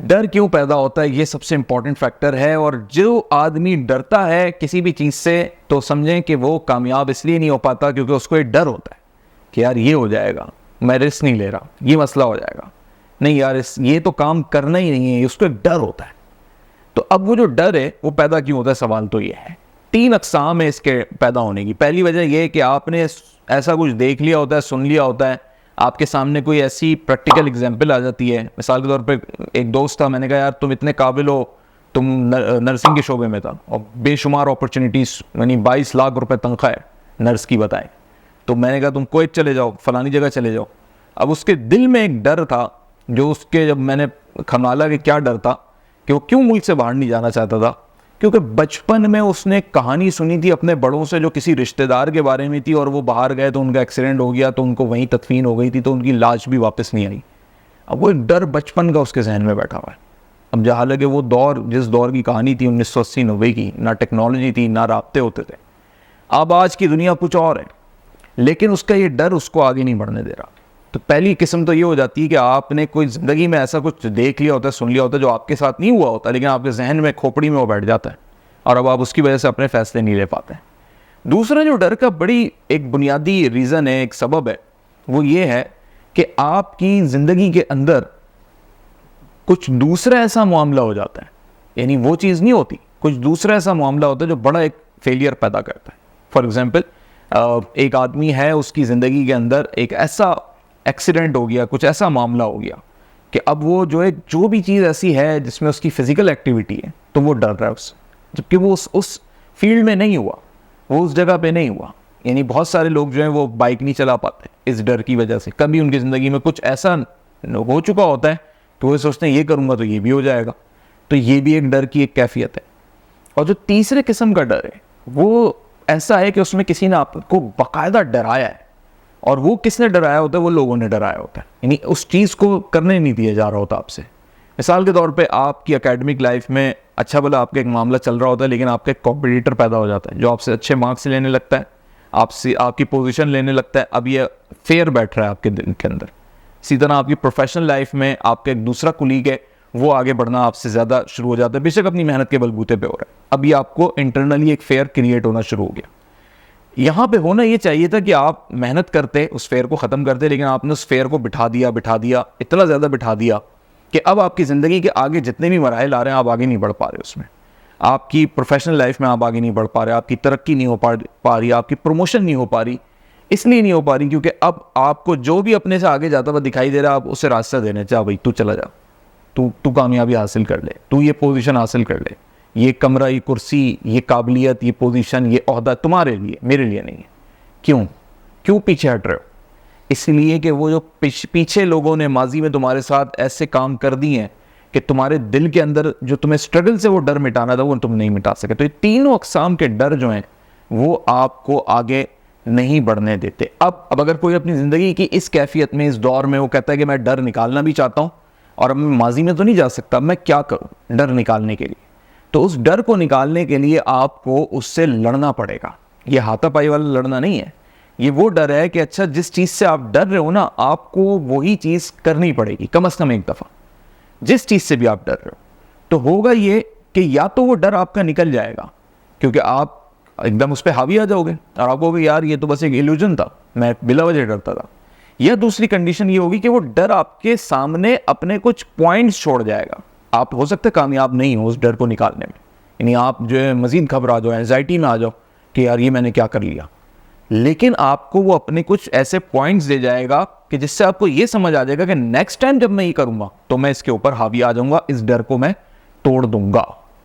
डर क्यों पैदा होता है, ये सबसे इंपॉर्टेंट फैक्टर है। और जो आदमी डरता है किसी भी चीज़ से, तो समझें कि वो कामयाब इसलिए नहीं हो पाता क्योंकि उसको एक डर होता है कि यार ये हो जाएगा, मैं रिस्क नहीं ले रहा, ये मसला हो जाएगा, नहीं यार ये तो काम करना ही नहीं है, उसको एक डर होता है। तो अब वो जो डर है वो पैदा क्यों होता है, सवाल तो ये है। 3 अक़साम है इसके पैदा होने की। पहली वजह ये है कि आपने ऐसा कुछ देख लिया होता है, सुन लिया होता है, आपके सामने कोई ऐसी प्रैक्टिकल एग्जांपल आ जाती है। मिसाल के तौर पे एक दोस्त था, मैंने कहा यार तुम इतने काबिल हो, तुम नर्सिंग के शोबे में था और बेशुमार अपॉर्चुनिटीज़, यानी 22 लाख रुपए तनख्वाह है नर्स की, बताएं। तो मैंने कहा तुम कुवैत चले जाओ, फलानी जगह चले जाओ। अब उसके दिल में एक डर था, जो उसके, जब मैंने खंगाला कि क्या डर था, कि वो क्यों मुल्क से बाहर नहीं जाना चाहता था, क्योंकि बचपन में उसने कहानी सुनी थी अपने बड़ों से जो किसी रिश्तेदार के बारे में थी, और वो बाहर गए तो उनका एक्सीडेंट हो गया, तो उनको वहीं तदफीन हो गई थी, तो उनकी लाश भी वापस नहीं आई। अब वो एक डर बचपन का उसके जहन में बैठा हुआ है। अब जहाँ लगे वो दौर, जिस दौर की कहानी थी 1980-90 की, ना टेक्नोलॉजी थी, ना राब्ते होते थे। अब आज की दुनिया कुछ और है, लेकिन उसका ये डर उसको आगे नहीं बढ़ने दे रहा। तो पहली किस्म तो ये हो जाती है कि आपने कोई ज़िंदगी में ऐसा कुछ देख लिया होता है, सुन लिया होता है, जो आपके साथ नहीं हुआ होता, लेकिन आपके जहन में, खोपड़ी में वो बैठ जाता है, और अब आप उसकी वजह से अपने फैसले नहीं ले पाते हैं। दूसरा जो डर का बड़ी एक बुनियादी रीज़न है, एक सबब है, वो ये है कि आपकी ज़िंदगी के अंदर कुछ दूसरा ऐसा मामला हो जाता है, यानी वो चीज़ नहीं होती, कुछ दूसरा ऐसा मामला होता है जो बड़ा एक फेलियर पैदा करता है। फॉर एग्जाम्पल, एक आदमी है, उसकी ज़िंदगी के अंदर एक ऐसा एक्सीडेंट हो गया, कुछ ऐसा मामला हो गया कि अब वो जो भी चीज़ ऐसी है जिसमें उसकी फ़िज़िकल एक्टिविटी है, तो वो डर रहा है उससे, जबकि वो उस फील्ड में नहीं हुआ, वो उस जगह पे नहीं हुआ। यानी बहुत सारे लोग जो हैं वो बाइक नहीं चला पाते इस डर की वजह से। कभी उनकी ज़िंदगी में कुछ ऐसा हो चुका होता है कि वो सोचते हैं ये करूँगा तो ये भी हो जाएगा, तो ये भी एक डर की एक कैफियत है। और जो तीसरे किस्म का डर है वो ऐसा है कि उसमें किसी ने आपको बाकायदा डराया है, और वो किसने डराया होता है, वो लोगों ने डराया होता है, यानी उस चीज़ को करने नहीं दिया जा रहा होता आपसे। मिसाल के तौर पे आपकी एकेडमिक लाइफ में अच्छा भला आपका एक मामला चल रहा होता है, लेकिन आपका एक कॉम्पिटिटर पैदा हो जाता है जो आपसे अच्छे मार्क्स लेने लगता है, आपसे आपकी पोजीशन लेने लगता है। अब ये फेयर बैठ रहा है आपके दिल के अंदर। इसी तरह आपकी प्रोफेशनल लाइफ में आपका एक दूसरा कुलीग है, वो आगे बढ़ना आपसे ज़्यादा शुरू हो जाता है, बेशक अपनी मेहनत के बलबूते पे हो रहा है। अब ये आपको इंटरनली एक फेयर क्रिएट होना शुरू हो गया। यहाँ पे होना ये चाहिए था कि आप मेहनत करते, उस फेयर को ख़त्म करते, लेकिन आपने उस फेयर को बिठा दिया, इतना ज़्यादा बिठा दिया कि अब आपकी ज़िंदगी के आगे जितने भी मराहल आ रहे हैं, आप आगे नहीं बढ़ पा रहे उसमें। आपकी प्रोफेशनल लाइफ में आप आगे नहीं बढ़ पा रहे, आपकी तरक्की नहीं हो पा रही, आपकी प्रमोशन नहीं हो पा रही। इसलिए नहीं हो पा रही क्योंकि अब आपको जो भी अपने से आगे जाता हुआ दिखाई दे रहा है, आप उसे रास्ता देने, चाह भाई तू चला जा, तू कामयाबी हासिल कर ले, तू ये पोजीशन हासिल कर ले, ये कमरा, ये कुर्सी, ये काबिलियत, ये पोजीशन, ये ओहदा तुम्हारे लिए, मेरे लिए नहीं है। क्यों पीछे हट रहे हो? इसलिए कि वो जो पीछे लोगों ने माजी में तुम्हारे साथ ऐसे काम कर दिए हैं कि तुम्हारे दिल के अंदर जो तुम्हें स्ट्रगल से वो डर मिटाना था, वो तुम नहीं मिटा सके। तो ये तीनों अक़साम के डर जो हैं वो आपको आगे नहीं बढ़ने देते। अब अगर कोई अपनी ज़िंदगी की इस कैफियत में, इस दौर में, वो कहता है कि मैं डर निकालना भी चाहता हूँ और अब मैं माजी में तो नहीं जा सकता, मैं क्या करूँ डर निकालने के लिए? तो उस डर को निकालने के लिए आपको उससे लड़ना पड़ेगा। ये हाथापाई वाला लड़ना नहीं है, ये वो डर है कि अच्छा जिस चीज़ से आप डर रहे हो ना, आपको वही चीज़ करनी पड़ेगी कम से कम एक दफ़ा। जिस चीज़ से भी आप डर रहे हो, तो होगा ये कि या तो वो डर आपका निकल जाएगा क्योंकि आप एकदम उस पर हावी आ जाओगे और आप कहोगे यार ये तो बस एक इल्यूजन था, मैं बिला वजह डरता था। या दूसरी कंडीशन ये होगी कि वो डर आपके सामने अपने कुछ पॉइंट्स छोड़ जाएगा। आप हो सकते कामयाब नहीं हो उस डर को निकालने में, यानी आप जो है मज़ीद घबरा जाओ, एंजाइटी में आ जाओ कि यार ये मैंने क्या कर लिया। लेकिन आपको वो अपने कुछ ऐसे पॉइंट्स दे जाएगा कि जिससे आपको ये समझ आ जाएगा कि नेक्स्ट टाइम जब मैं ये करूँगा तो मैं इसके ऊपर हावी आ जाऊँगा, इस डर को मैं तोड़ दूँगा।